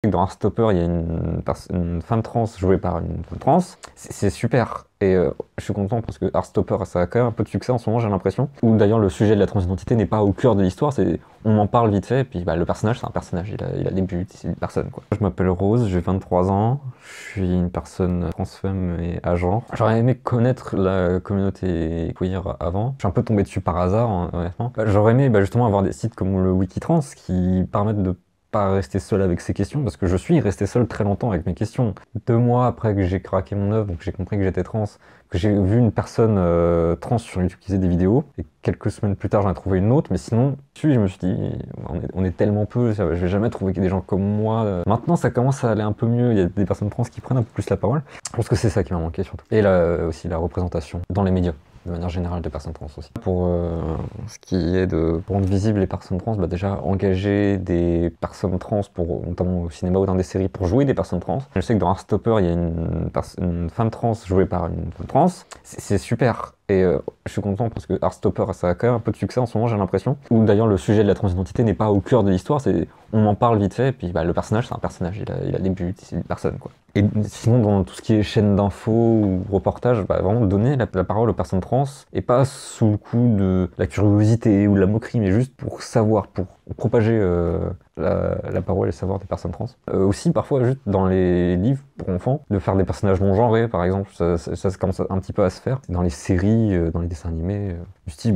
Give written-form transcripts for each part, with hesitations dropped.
que dans Heartstopper, il y a une femme trans jouée par une femme trans. C'est super. Et je suis content parce que Heartstopper, ça a quand même un peu de succès en ce moment, j'ai l'impression. Ou d'ailleurs, le sujet de la transidentité n'est pas au cœur de l'histoire, on en parle vite fait, et puis le personnage, c'est un personnage, il a des buts, c'est une personne, quoi. Je m'appelle Rose, j'ai 23 ans, je suis une personne transfemme et agent. J'aurais aimé connaître la communauté queer avant. Je suis un peu tombé dessus par hasard, honnêtement. J'aurais aimé justement avoir des sites comme le Wikitrans qui permettent de pas rester seul avec ces questions, parce que je suis resté seul très longtemps avec mes questions. 2 mois après que j'ai craqué mon œuvre, donc j'ai compris que j'étais trans, que j'ai vu une personne trans sur YouTube qui faisait des vidéos, et quelques semaines plus tard j'en ai trouvé une autre, mais sinon, je me suis dit, on est tellement peu, je vais jamais trouver des gens comme moi. Maintenant ça commence à aller un peu mieux, il y a des personnes trans qui prennent un peu plus la parole. Je pense que c'est ça qui m'a manqué surtout. Et là aussi la représentation dans les médias, de manière générale, des personnes trans aussi. Pour ce qui est de rendre visibles les personnes trans, déjà engager des personnes trans, notamment au cinéma ou dans des séries, pour jouer des personnes trans. Je sais que dans Heartstopper, il y a une femme trans jouée par une femme trans. C'est super. Et je suis content parce que Heartstopper, ça a quand même un peu de succès en ce moment, j'ai l'impression. Ou d'ailleurs, le sujet de la transidentité n'est pas au cœur de l'histoire, on en parle vite fait, et puis le personnage, c'est un personnage, il a des buts, c'est une personne, quoi. Et sinon, dans tout ce qui est chaîne d'infos ou reportage, vraiment donner la parole aux personnes trans, et pas sous le coup de la curiosité ou de la moquerie, mais juste pour savoir, pour propager la parole et le savoir des personnes trans. Aussi, parfois, juste dans les livres pour enfants, de faire des personnages non genrés, par exemple, ça commence un petit peu à se faire. Dans les séries, dans les dessins animés, du style,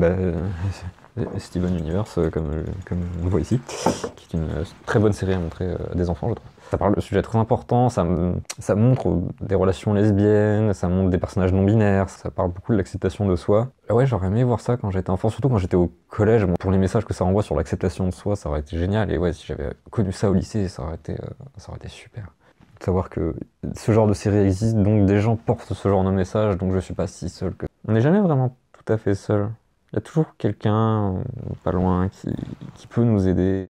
Steven Universe, comme on le voit ici, qui est une très bonne série à montrer à des enfants, je trouve. Ça parle de sujets très importants, ça montre des relations lesbiennes, ça montre des personnages non binaires, ça parle beaucoup de l'acceptation de soi. Ouais, j'aurais aimé voir ça quand j'étais enfant, surtout quand j'étais au collège. Pour les messages que ça renvoie sur l'acceptation de soi, ça aurait été génial. Et ouais, si j'avais connu ça au lycée, ça aurait été super. De savoir que ce genre de série existe, donc des gens portent ce genre de message, donc je suis pas si seul que... On n'est jamais vraiment tout à fait seul. Il y a toujours quelqu'un, pas loin, qui peut nous aider.